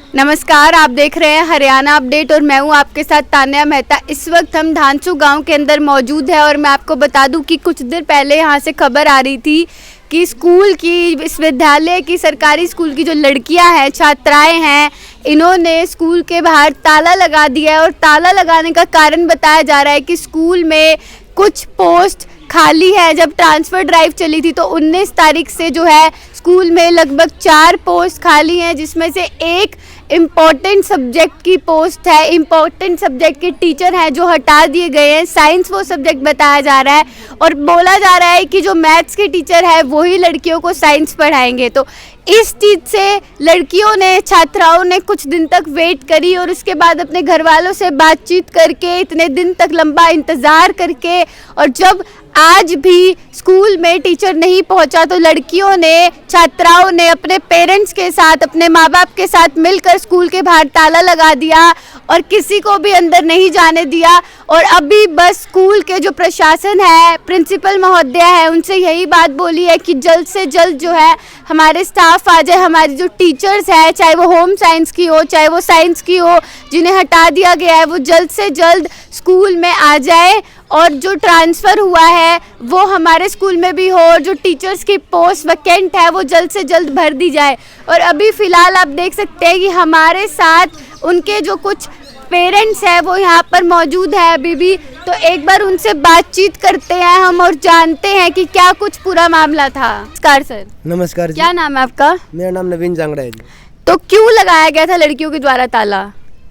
नमस्कार, आप देख रहे हैं हरियाणा अपडेट और मैं हूं आपके साथ तान्या मेहता। इस वक्त हम धानसू गांव के अंदर मौजूद है और मैं आपको बता दूं कि कुछ देर पहले यहां से खबर आ रही थी कि स्कूल की, विश्वविद्यालय की, सरकारी स्कूल की जो लड़कियां हैं, छात्राएं हैं, इन्होंने स्कूल के बाहर ताला लगा दिया है। और ताला लगाने का कारण बताया जा रहा है कि स्कूल में कुछ पोस्ट खाली है। जब ट्रांसफ़र ड्राइव चली थी तो 19 तारीख से जो है स्कूल में लगभग 4 पोस्ट खाली हैं, जिसमें से एक इम्पॉर्टेंट सब्जेक्ट की पोस्ट है। इम्पॉर्टेंट सब्जेक्ट के टीचर हैं जो हटा दिए गए हैं। साइंस वो सब्जेक्ट बताया जा रहा है और बोला जा रहा है कि जो मैथ्स के टीचर है वही लड़कियों को साइंस पढ़ाएंगे। तो इस चीज़ से लड़कियों ने, छात्राओं ने कुछ दिन तक वेट करी और उसके बाद अपने घर वालों से बातचीत करके, इतने दिन तक लंबा इंतज़ार करके, और जब आज भी स्कूल में टीचर नहीं पहुंचा तो लड़कियों ने, छात्राओं ने अपने पेरेंट्स के साथ, अपने माँ बाप के साथ मिलकर स्कूल के बाहर ताला लगा दिया और किसी को भी अंदर नहीं जाने दिया। और अभी बस स्कूल के जो प्रशासन है, प्रिंसिपल महोदया है, उनसे यही बात बोली है कि जल्द से जल्द जो है हमारे स्टाफ आ जाए, हमारी जो टीचर्स है, चाहे वो होम साइंस की हो, चाहे वो साइंस की हो, जिन्हें हटा दिया गया है, वो जल्द से जल्द स्कूल में आ जाए और जो ट्रांसफ़र हुआ है वो हमारे स्कूल में भी हो और जो टीचर्स की पोस्ट वैकेंट है वो जल्द से जल्द भर दी जाए। और अभी फ़िलहाल आप देख सकते हैं कि हमारे साथ उनके जो कुछ पेरेंट्स हैं वो यहाँ पर मौजूद है अभी भी। तो एक बार उनसे बातचीत करते हैं हम और जानते हैं कि क्या कुछ पूरा मामला था। नमस्कार सर। नमस्कार जी। क्या नाम है आपका? मेरा नाम नवीन जांगड़ा है जी। तो क्यों लगाया गया था लड़कियों के द्वारा ताला?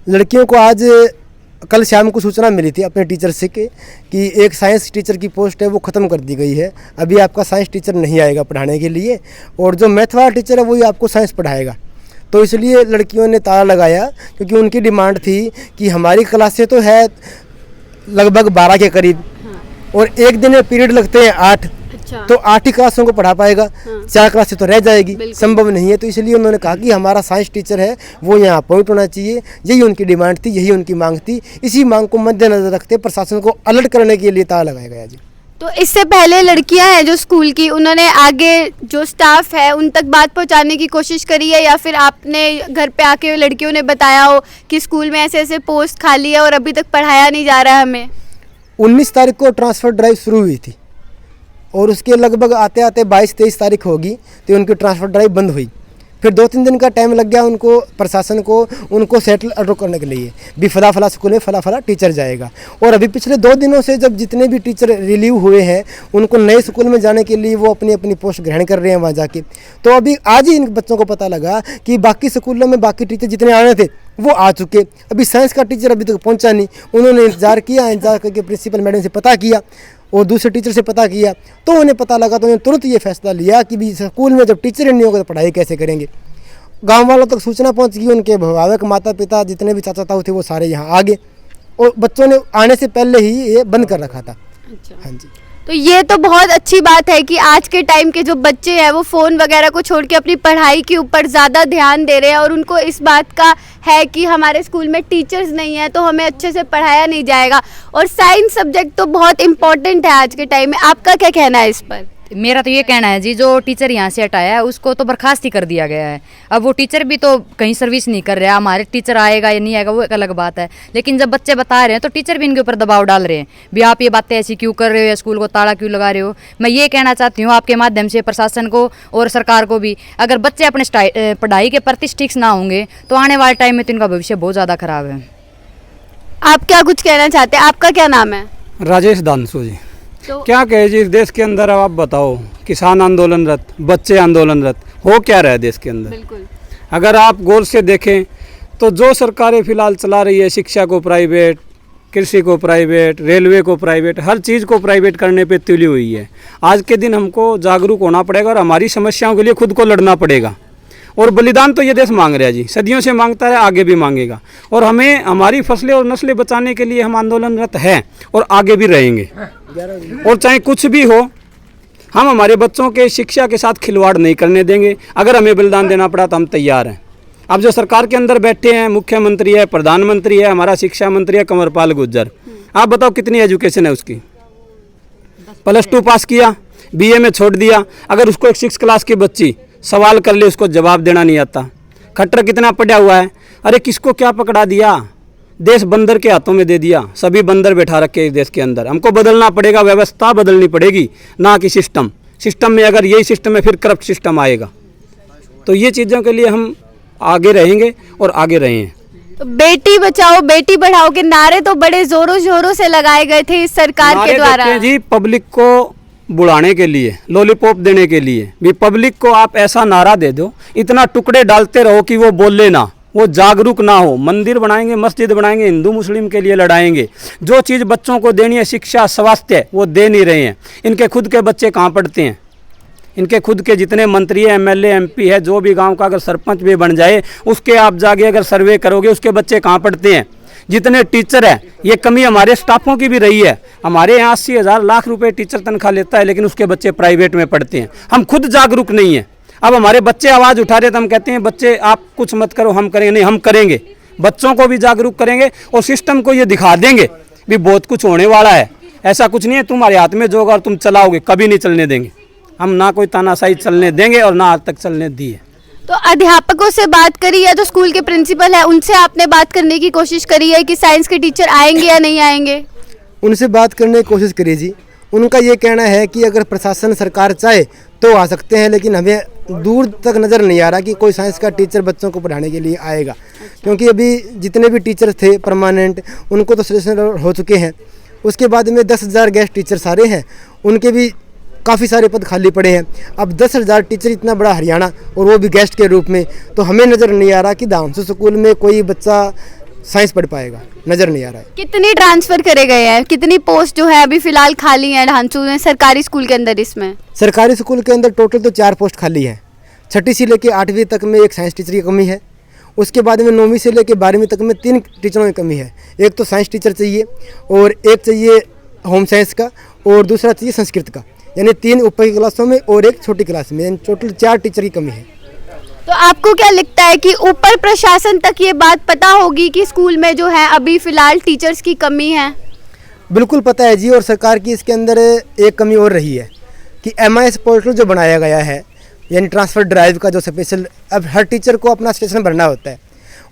लड़कियों को आज कल शाम को सूचना मिली थी अपने टीचर से कि एक साइंस टीचर की पोस्ट है वो ख़त्म कर दी गई है। अभी आपका साइंस टीचर नहीं आएगा पढ़ाने के लिए और जो मैथ वाला टीचर है वही आपको साइंस पढ़ाएगा। तो इसलिए लड़कियों ने ताला लगाया क्योंकि उनकी डिमांड थी कि हमारी क्लासें तो है लगभग 12 के करीब और एक दिन में पीरियड लगते हैं 8। अच्छा। तो 8 ही क्लासों को पढ़ा पाएगा। 4 क्लासें तो रह जाएगी, संभव नहीं है। तो इसलिए उन्होंने कहा कि हमारा साइंस टीचर है वो यहाँ अपॉइंट होना चाहिए। यही उनकी डिमांड थी, यही उनकी मांग थी। इसी मांग को मद्देनजर रखते प्रशासन को अलर्ट करने के लिए ताला लगाया गया जी। तो इससे पहले लड़कियां हैं जो स्कूल की, उन्होंने आगे जो स्टाफ है उन तक बात पहुंचाने की कोशिश करी है या फिर आपने घर पे आके लड़कियों ने बताया हो कि स्कूल में ऐसे ऐसे पोस्ट खाली है और अभी तक पढ़ाया नहीं जा रहा है हमें? 19 तारीख को ट्रांसफ़र ड्राइव शुरू हुई थी और उसके लगभग आते आते 22-23 तारीख होगी तो उनकी ट्रांसफ़र ड्राइव बंद हुई। फिर 2-3 दिन का टाइम लग गया उनको, प्रशासन को, उनको सेटल ऑर्डर करने के लिए भी फला फला स्कूल में फला फला टीचर जाएगा। और अभी पिछले 2 दिनों से जब जितने भी टीचर रिलीव हुए हैं उनको नए स्कूल में जाने के लिए वो अपनी अपनी पोस्ट ग्रहण कर रहे हैं वहाँ जाके। तो अभी आज ही इन बच्चों को पता लगा कि बाकी स्कूलों में बाकी टीचर जितने आने थे वो आ चुके। अभी साइंस का टीचर अभी तक पहुँचा नहीं। उन्होंने इंतजार करके प्रिंसिपल मैडम से पता किया और दूसरे टीचर से पता किया तो उन्हें पता लगा तो उन्होंने तुरंत ये फैसला लिया कि भी स्कूल में जब टीचर नहीं होगा तो पढ़ाई कैसे करेंगे। गांव वालों तक सूचना पहुंच गई, उनके अभिभावक, माता पिता, जितने भी चाचा ताऊ थे वो सारे यहाँ आ गए और बच्चों ने आने से पहले ही ये बंद कर रखा था। अच्छा। हाँ जी। तो ये तो बहुत अच्छी बात है कि आज के टाइम के जो बच्चे हैं वो फ़ोन वगैरह को छोड़ के अपनी पढ़ाई के ऊपर ज़्यादा ध्यान दे रहे हैं और उनको इस बात का है कि हमारे स्कूल में टीचर्स नहीं है तो हमें अच्छे से पढ़ाया नहीं जाएगा। और साइंस सब्जेक्ट तो बहुत इम्पोर्टेंट है आज के टाइम में। आपका क्या कहना है इस पर? मेरा तो ये कहना है जी, जो टीचर यहाँ से हटाया है उसको तो बर्खास्त ही कर दिया गया है। अब वो टीचर भी तो कहीं सर्विस नहीं कर रहा। हमारे टीचर आएगा या नहीं आएगा वो एक अलग बात है, लेकिन जब बच्चे बता रहे हैं तो टीचर भी इनके ऊपर दबाव डाल रहे हैं भी आप ये बातें ऐसी क्यों कर रहे हो या स्कूल को ताला क्यों लगा रहे हो। मैं ये कहना चाहती हूँ आपके माध्यम से प्रशासन को और सरकार को भी, अगर बच्चे अपने पढ़ाई के प्रति स्टिक्स ना होंगे तो आने वाले टाइम में तो इनका भविष्य बहुत ज़्यादा खराब है। आप क्या कुछ कहना चाहते हैं? आपका क्या नाम है? राजेश दानसू जी। तो क्या कहे जी, इस देश के अंदर अब आप बताओ, किसान आंदोलनरत, बच्चे आंदोलनरत, हो क्या रहा है देश के अंदर? बिल्कुल। अगर आप गौर से देखें तो जो सरकारें फिलहाल चला रही है, शिक्षा को प्राइवेट, कृषि को प्राइवेट, रेलवे को प्राइवेट, हर चीज़ को प्राइवेट करने पे तुली हुई है। आज के दिन हमको जागरूक होना पड़ेगा और हमारी समस्याओं के लिए खुद को लड़ना पड़ेगा। और बलिदान तो ये देश मांग रहा है जी, सदियों से मांगता है, आगे भी मांगेगा। और हमें हमारी फसलें और नस्लें बचाने के लिए हम आंदोलनरत हैं और आगे भी रहेंगे। और चाहे कुछ भी हो, हम हमारे बच्चों के शिक्षा के साथ खिलवाड़ नहीं करने देंगे। अगर हमें बलिदान देना पड़ा तो हम तैयार हैं। अब जो सरकार के अंदर बैठे हैं, मुख्यमंत्री है, प्रधानमंत्री है, हमारा शिक्षा मंत्री है कंवरपाल गुर्जर, आप बताओ कितनी एजुकेशन है उसकी? +2 पास किया, BA में छोड़ दिया। अगर उसको एक 6 क्लास की बच्ची सवाल कर ले उसको जवाब देना नहीं आता, खट्टर कितना पड़ा हुआ है। अरे किसको क्या पकड़ा दिया, देश बंदर के हाथों में दे दिया, सभी बंदर बैठा रखे इस देश के अंदर। हमको बदलना पड़ेगा, व्यवस्था बदलनी पड़ेगी, ना कि सिस्टम। सिस्टम में अगर यही सिस्टम है फिर करप्ट सिस्टम आएगा। तो ये चीज़ों के लिए हम आगे रहेंगे और आगे रहे हैं। तो बेटी बचाओ बेटी पढ़ाओ के नारे तो बड़े जोरों शोरों से लगाए गए थे इस सरकार के नारे द्वारा। देते हैं जी पब्लिक को बुलाने के लिए, लॉलीपॉप देने के लिए भी। पब्लिक को आप ऐसा नारा दे दो, इतना टुकड़े डालते रहो कि वो बोले ना, वो जागरूक ना हो। मंदिर बनाएंगे, मस्जिद बनाएंगे, हिंदू मुस्लिम के लिए लड़ाएंगे। जो चीज़ बच्चों को देनी है, शिक्षा स्वास्थ्य, वो दे नहीं रहे हैं। इनके खुद के बच्चे कहाँ पढ़ते हैं? इनके खुद के जितने मंत्री है, एमएलए, एमपी है, जो भी गांव का अगर सरपंच भी बन जाए, उसके आप जाके अगर सर्वे करोगे, उसके बच्चे कहाँ पढ़ते हैं? जितने टीचर है, ये कमी हमारे स्टाफों की भी रही है। हमारे यहाँ 80,000 लाख रुपए टीचर तनख्वाह लेता है, लेकिन उसके बच्चे प्राइवेट में पढ़ते हैं। हम खुद जागरूक नहीं हैं। अब हमारे बच्चे आवाज़ उठा रहे तो हम कहते हैं बच्चे आप कुछ मत करो, हम करेंगे। नहीं, हम करेंगे, बच्चों को भी जागरूक करेंगे और सिस्टम को ये दिखा देंगे भी बहुत कुछ होने वाला है। ऐसा कुछ नहीं है तुम्हारे हाथ में जो होगा और तुम चलाओगे, कभी नहीं चलने देंगे हम। ना कोई तानाशाही चलने देंगे और ना आज तक चलने दी है। तो अध्यापकों से बात करी है, जो स्कूल के प्रिंसिपल है उनसे आपने बात करने की कोशिश करी है कि साइंस के टीचर आएंगे या नहीं आएंगे? उनसे बात करने की कोशिश करी जी। उनका ये कहना है कि अगर प्रशासन सरकार चाहे तो आ सकते हैं, लेकिन हमें दूर तक नज़र नहीं आ रहा कि कोई साइंस का टीचर बच्चों को पढ़ाने के लिए आएगा। क्योंकि अभी जितने भी टीचर थे परमानेंट, उनको तो सिलेक्शन हो चुके हैं। उसके बाद में 10,000 गेस्ट टीचर सारे हैं, उनके भी काफ़ी सारे पद खाली पड़े हैं। अब 10,000 टीचर, इतना बड़ा हरियाणा, और वो भी गेस्ट के रूप में, तो हमें नज़र नहीं आ रहा कि धामसू स्कूल में कोई बच्चा साइंस पढ़ पाएगा, नज़र नहीं आ रहा है। कितनी ट्रांसफर करे गए हैं, कितनी पोस्ट जो है अभी फिलहाल खाली है धांसू में सरकारी स्कूल के अंदर? इसमें सरकारी स्कूल के अंदर टोटल तो 4 पोस्ट खाली है। 6ठी से लेकर 8वीं तक में एक साइंस टीचर की कमी है। उसके बाद में 9वीं से लेकर 12वीं तक में 3 टीचरों की कमी है। एक तो साइंस टीचर चाहिए, और एक चाहिए होम साइंस का, और दूसरा चाहिए संस्कृत का। यानी 3 ऊपर की क्लासों में और एक छोटी क्लास में, यानी टोटल 4 टीचर की कमी है। तो आपको क्या लगता है कि ऊपर प्रशासन तक ये बात पता होगी कि स्कूल में जो है अभी फिलहाल टीचर्स की कमी है? बिल्कुल पता है जी। और सरकार की इसके अंदर एक कमी और रही है कि MIS पोर्टल जो बनाया गया है, यानी ट्रांसफ़र ड्राइव का जो स्पेशल, अब हर टीचर को अपना स्टेशन भरना होता है।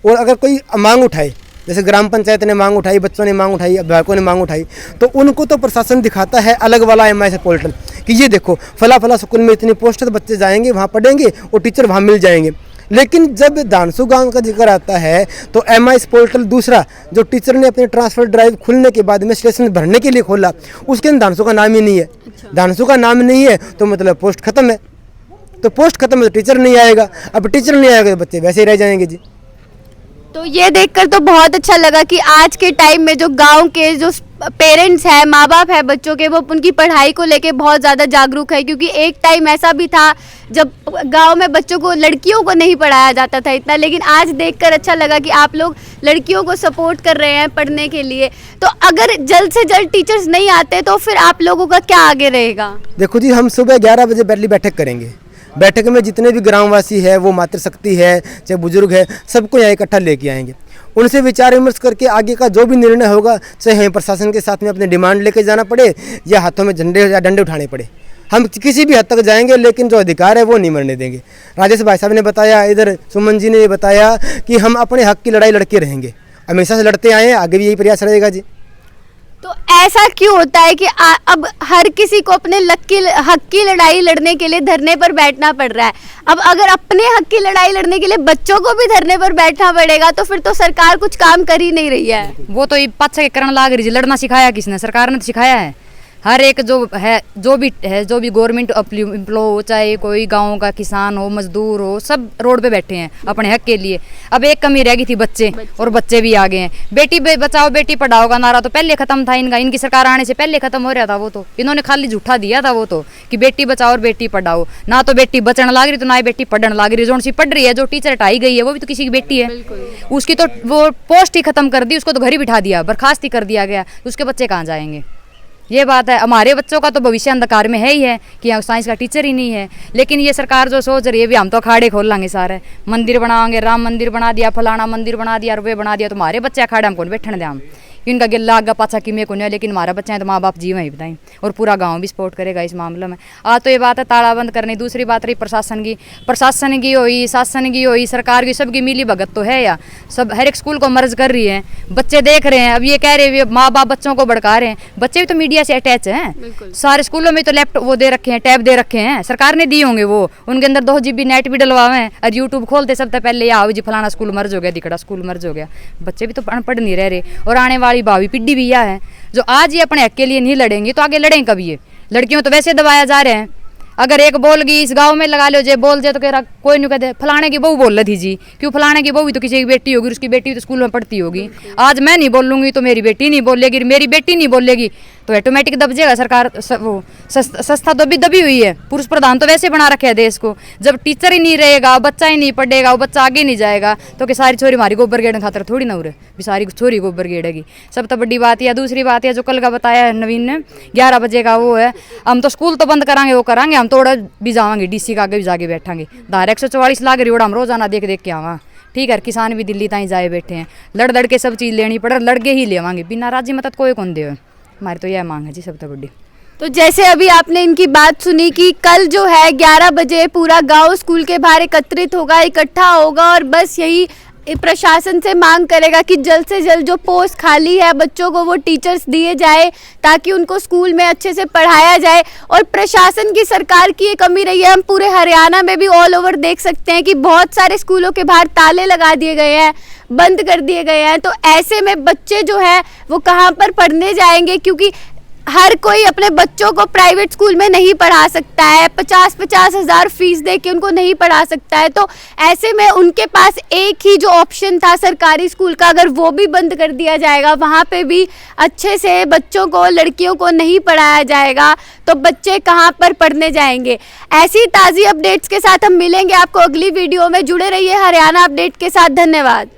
और अगर कोई मांग उठाए, जैसे ग्राम पंचायत ने मांग उठाई, बच्चों ने मांग उठाई, अभिभावकों ने मांग उठाई, तो उनको तो प्रशासन दिखाता है अलग वाला MIS पोर्टल कि ये देखो फला फला स्कूल में इतनी पोस्ट है, तो बच्चे जाएंगे वहाँ पढ़ेंगे और टीचर वहाँ मिल जाएंगे। लेकिन जब धानसू गांव का जिक्र आता है तो MIS पोर्टल दूसरा जो टीचर ने अपने ट्रांसफ़र ड्राइव खुलने के बाद में स्टेशन भरने के लिए खोला, उसके अंदर धानसू का नाम ही नहीं है। धानसू का नाम नहीं है तो मतलब पोस्ट खत्म है। तो पोस्ट खत्म है तो टीचर नहीं आएगा। अब टीचर नहीं आएगा तो बच्चे वैसे ही रह जाएंगे जी। तो ये देखकर तो बहुत अच्छा लगा कि आज के टाइम में जो गांव के जो पेरेंट्स हैं, माँ बाप है बच्चों के, वो उनकी पढ़ाई को लेके बहुत ज़्यादा जागरूक है। क्योंकि एक टाइम ऐसा भी था जब गांव में बच्चों को, लड़कियों को नहीं पढ़ाया जाता था इतना, लेकिन आज देखकर अच्छा लगा कि आप लोग लड़कियों को सपोर्ट कर रहे हैं पढ़ने के लिए। तो अगर जल्द से जल्द टीचर्स नहीं आते तो फिर आप लोगों का क्या आगे रहेगा? देखो जी, हम सुबह 11 बजे पहली बैठक करेंगे। बैठक में जितने भी ग्रामवासी है, वो मातृशक्ति है, चाहे बुजुर्ग है, सबको यहाँ इकट्ठा लेके आएंगे। उनसे विचार विमर्श करके आगे का जो भी निर्णय होगा, चाहे हमें प्रशासन के साथ में अपने डिमांड लेके जाना पड़े या हाथों में झंडे या डंडे उठाने पड़े, हम किसी भी हद तक जाएंगे, लेकिन जो अधिकार है वो नहीं मरने देंगे। राजेश भाई साहब ने बताया, इधर सुमन जी ने ये बताया कि हम अपने हक की लड़ाई लड़के रहेंगे, हमेशा से लड़ते आए हैं, आगे भी यही प्रयास रहेगा जी। तो ऐसा क्यों होता है कि अब हर किसी को अपने हक की लड़ाई लड़ने के लिए धरने पर बैठना पड़ रहा है? अब अगर अपने हक की लड़ाई लड़ने के लिए बच्चों को भी धरने पर बैठना पड़ेगा तो फिर तो सरकार कुछ काम कर ही नहीं रही है। वो तो पाछा के करण लाग रही है। लड़ना सिखाया किसने? सरकार ने तो सिखाया है। हर एक जो भी गवर्नमेंट एम्प्लॉय हो, चाहे कोई गांव का किसान हो, मजदूर हो, सब रोड पे बैठे हैं अपने हक के लिए। अब एक कमी रह गई थी बच्चे, और बच्चे भी आ गए हैं। बेटी बचाओ बेटी पढ़ाओ का नारा तो पहले खत्म था इनका, इनकी सरकार आने से पहले खत्म हो रहा था। वो तो इन्होंने खाली झूठा दिया था वो तो, कि बेटी बचाओ और बेटी पढ़ाओ। ना तो बेटी बचने लाग रही तो ना ही बेटी पढ़ने लाग रही। जो सी पढ़ रही है, जो टीचर हटाई गई है, वो भी तो किसी की बेटी है। उसकी तो वो पोस्ट ही खत्म कर दी, उसको तो घर ही बिठा दिया, बर्खास्त ही कर दिया गया। उसके बच्चे कहाँ जाएंगे? ये बात है। हमारे बच्चों का तो भविष्य अंधकार में है ही है कि यहाँ साइंस का टीचर ही नहीं है। लेकिन ये सरकार जो सोच रही है, भी हम तो अखाड़े खोल लांगे, सारे मंदिर बनाएंगे, राम मंदिर बना दिया, फलाना मंदिर बना दिया, रुपये बना दिया, तुम्हारे बच्चे अखाड़े हमको बैठने दें हम। इनका गिल्ला आगा पाछा कि मेरे को नहीं, लेकिन हमारा बच्चा है तो माँ बाप जी वहीं बताएं, और पूरा गाँव भी सपोर्ट करेगा इस मामले में। आज तो ये बात है तालाबंद करनी। दूसरी बात रही प्रशासन की हुई, शासन की हुई, सरकार की, सबकी मिली भगत तो है या सब हर एक स्कूल को मर्ज कर रही है। बच्चे देख रहे हैं, अब ये कह रहे हैं माँ बाप बच्चों को भड़का रहे हैं, बच्चे भी तो मीडिया से अटैच हैं। सारे स्कूलों में तो लैपटॉप वो दे रखे हैं, टैब दे रखे हैं, सरकार ने दिए होंगे, वो उनके अंदर 2 GB नेट भी डलवावे हैं और यूट्यूब खोलते सबसे पहले आओ जी फलाना स्कूल मर्ज हो गया, दिखड़ा स्कूल मर्ज हो गया। बच्चे भी तो अनपढ़ नहीं रह रहे, और आने वाली भावी पीढ़ी भी यह है जो आज ये अपने हक के लिए नहीं लड़ेंगे तो आगे लड़ेंगे कभी। ये लड़कियों तो वैसे दबाया जा रहे हैं, अगर एक बोल गई इस गांव में लगा लो जे बोल जे तो कह रहा कोई नहीं कहते फलाने की बहू बोल रही जी, क्यों फलाने की बहू भी तो किसी की बेटी होगी, उसकी बेटी तो स्कूल में पढ़ती होगी। आज मैं नहीं बोलूंगी तो मेरी बेटी नहीं बोलेगी, मेरी बेटी नहीं बोलेगी तो ऑटोमेटिक दब जाएगा। सरकार वो संस्था तो भी दबी हुई है, पुरुष प्रधान तो वैसे बना रखे है देश को। जब टीचर ही नहीं रहेगा, बच्चा ही नहीं पढ़ेगा, वो बच्चा आगे नहीं जाएगा तो कि सारी छोरी हमारी गोबर गेड़ने खातर थोड़ी ना उरे भी सारी छोरी गोबर गेड़ेगी। सब तो बड़ी बात है। दूसरी बात है जो कल का बताया नवीन ने 11 बजे का, वो है हम तो स्कूल तो बंद करांगे, वो करांगे, हम तो उड़ा भी जावांगे, DC का आगे भी जाके बैठांगे। धारा 144 लाख रिवड़ा हम रोजाना देख देख के आवा, ठीक है। किसान भी दिल्ली ताई जाए बैठे हैं, लड़ के सब चीज़ लेनी पड़े, लड़के ही लेवांगे, बिना राजी मत कोई कौन दे। हमारी तो यह मांग है जी सबसे बड़ी। तो जैसे अभी आपने इनकी बात सुनी कि कल जो है 11 बजे पूरा गांव स्कूल के बाहर एकत्रित होगा, इकट्ठा होगा और बस यही प्रशासन से मांग करेगा कि जल्द से जल्द जो पोस्ट खाली है बच्चों को वो टीचर्स दिए जाए ताकि उनको स्कूल में अच्छे से पढ़ाया जाए। और प्रशासन की, सरकार की ये कमी रही है। हम पूरे हरियाणा में भी ऑल ओवर देख सकते हैं कि बहुत सारे स्कूलों के बाहर ताले लगा दिए गए हैं, बंद कर दिए गए हैं। तो ऐसे में बच्चे जो है वो कहाँ पर पढ़ने जाएंगे, क्योंकि हर कोई अपने बच्चों को प्राइवेट स्कूल में नहीं पढ़ा सकता है, 50-50 हज़ार फीस दे के उनको नहीं पढ़ा सकता है। तो ऐसे में उनके पास एक ही जो ऑप्शन था सरकारी स्कूल का, अगर वो भी बंद कर दिया जाएगा, वहाँ पे भी अच्छे से बच्चों को, लड़कियों को नहीं पढ़ाया जाएगा तो बच्चे कहाँ पर पढ़ने जाएंगे। ऐसी ताज़ी अपडेट्स के साथ हम मिलेंगे आपको अगली वीडियो में। जुड़े रहिए हरियाणा अपडेट के साथ। धन्यवाद।